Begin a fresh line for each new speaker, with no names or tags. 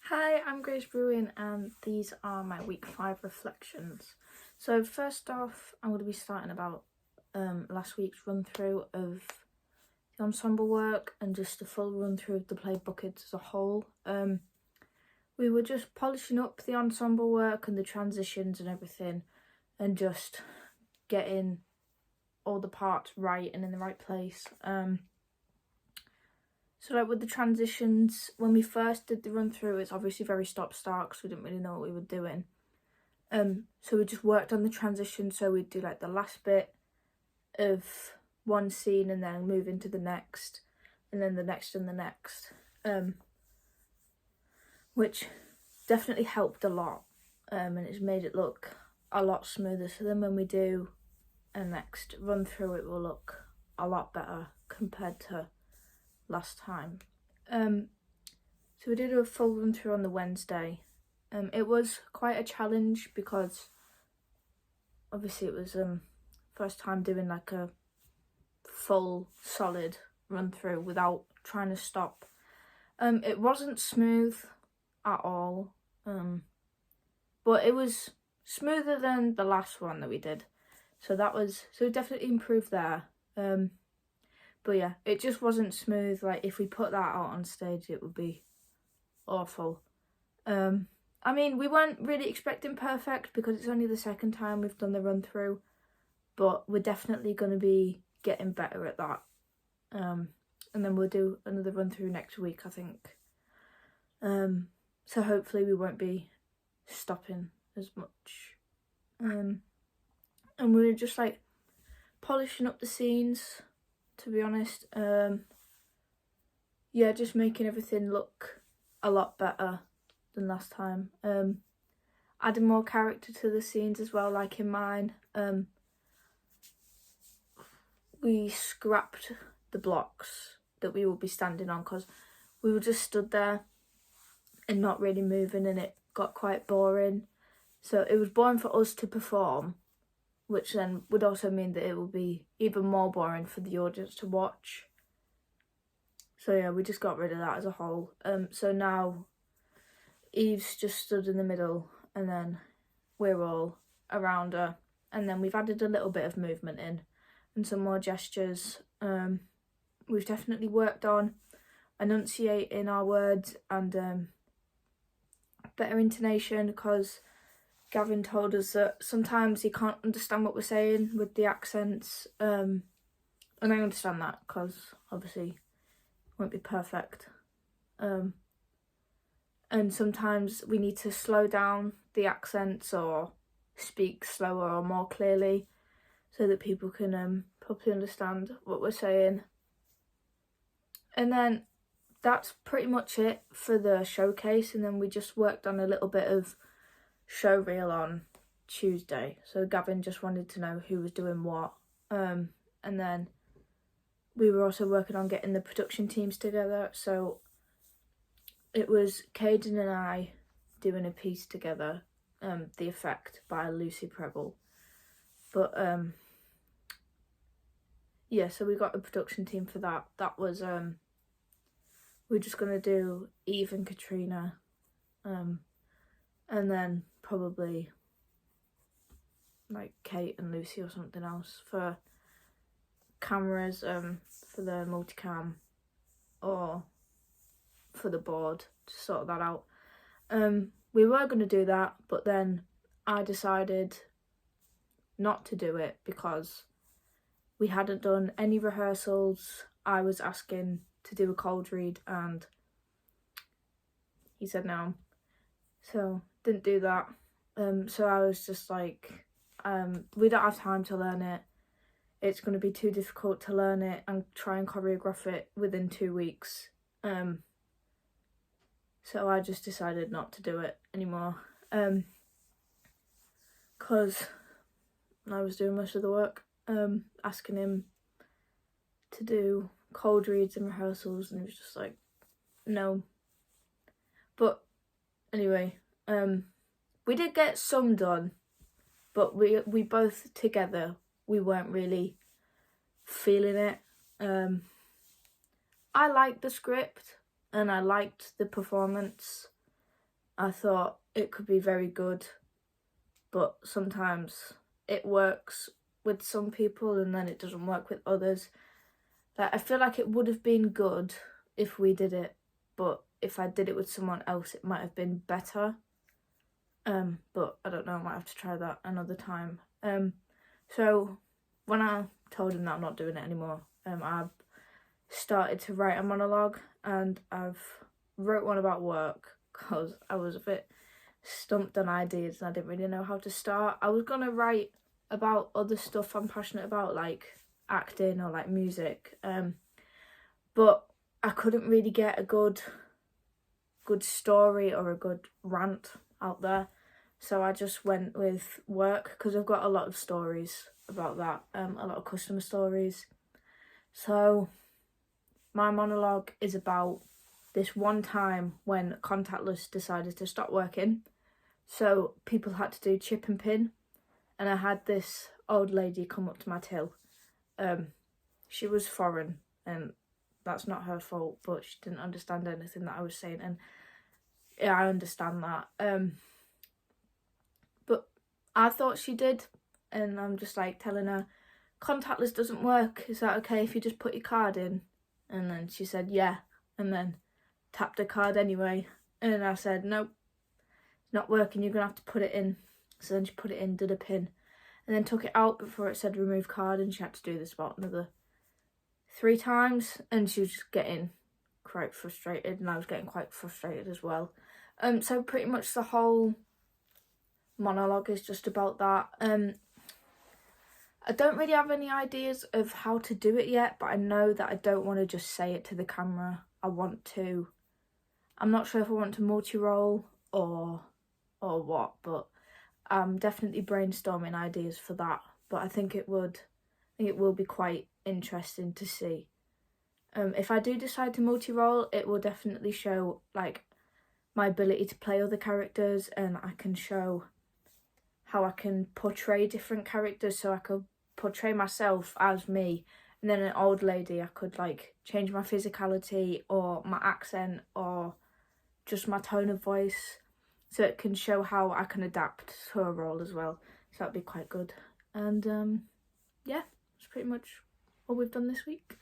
Hi, I'm Grace Bruin and these are my week 5 reflections. So first off, I'm going to be starting about last week's run through of the ensemble work and just a full run through of the play Buckets as a whole. We were just polishing up the ensemble work and the transitions and everything and just getting all the parts right and in the right place. So like with the transitions, when we first did the run through, it's obviously very stop-start because we didn't really know what we were doing. So we just worked on the transition, so we'd do like the last bit of one scene and then move into the next, and then the next and the next, which definitely helped a lot, and it's made it look a lot smoother. So then when we do a next run through, it will look a lot better compared to last time. So we did a full run through on the Wednesday. It was quite a challenge because obviously it was first time doing like a full solid run through without trying to stop. It wasn't smooth at all, but it was smoother than the last one that we did, so it definitely improved there. But yeah, it just wasn't smooth. Like if we put that out on stage, it would be awful. I mean, we weren't really expecting perfect because it's only the second time we've done the run through, but we're definitely going to be getting better at that. And then we'll do another run through next week, I think. So hopefully we won't be stopping as much. And we're just like polishing up the scenes, to be honest. Yeah, just making everything look a lot better than last time. Adding more character to the scenes as well, like in mine. We scrapped the blocks that we will be standing on because we were just stood there and not really moving, and it got quite boring. So it was boring for us to perform, which then would also mean that it would be even more boring for the audience to watch. So yeah, we just got rid of that as a whole. So now Eve's just stood in the middle and then we're all around her, and then we've added a little bit of movement in and some more gestures. We've definitely worked on enunciating our words and better intonation, because Gavin told us that sometimes he can't understand what we're saying with the accents, and I understand that because obviously it won't be perfect, and sometimes we need to slow down the accents or speak slower or more clearly so that people can properly understand what we're saying. And then that's pretty much it for the showcase, and then we just worked on a little bit of show reel on Tuesday. So Gavin just wanted to know who was doing what, and then we were also working on getting the production teams together. So it was Caden and I doing a piece together, The Effect by Lucy Prebble. But yeah, so we got a production team for that. That was we're just gonna do Eve and Katrina, and then probably like Kate and Lucy or something else for cameras, for the multicam or for the board to sort that out. We were going to do that, but then I decided not to do it because we hadn't done any rehearsals. I was asking to do a cold read and he said no, so didn't do that. So I was just like, we don't have time to learn it. It's going to be too difficult to learn it and try and choreograph it within 2 weeks. So I just decided not to do it anymore, because I was doing most of the work, asking him to do cold reads and rehearsals, and he was just like, no. But anyway, we did get some done, but we both together, we weren't really feeling it. I liked the script and I liked the performance, I thought it could be very good, but sometimes it works with some people and then it doesn't work with others. Like, I feel like it would have been good if we did it, but if I did it with someone else, it might have been better. But I don't know, I might have to try that another time. So when I told him that I'm not doing it anymore, I started to write a monologue, and I've wrote one about work because I was a bit stumped on ideas and I didn't really know how to start. I was gonna write about other stuff I'm passionate about, like acting or like music, but I couldn't really get a good story or a good rant out there, so I just went with work because I've got a lot of stories about that, a lot of customer stories. So my monologue is about this one time when contactless decided to stop working, so people had to do chip and pin, and I had this old lady come up to my till. She was foreign and that's not her fault, but she didn't understand anything that I was saying, and yeah, I understand that. But I thought she did, and I'm just like telling her, contactless doesn't work, is that okay if you just put your card in? And then she said yeah, and then tapped her card anyway, and I said nope, it's not working, you're gonna have to put it in. So then she put it in, did a pin, and then took it out before it said remove card, and she had to do this about another 3 times, and she was just getting quite frustrated, and I was getting quite frustrated as well. So pretty much the whole monologue is just about that. I don't really have any ideas of how to do it yet, but I know that I don't want to just say it to the camera. I'm not sure if I want to multi-roll or what, but I'm definitely brainstorming ideas for that. But I think it will be quite interesting to see. If I do decide to multi-roll, it will definitely show like my ability to play other characters, and I can show how I can portray different characters. So I could portray myself as me, and then an old lady, I could like change my physicality or my accent or just my tone of voice, so it can show how I can adapt to a role as well. So that'd be quite good. And yeah, that's pretty much what we've done this week.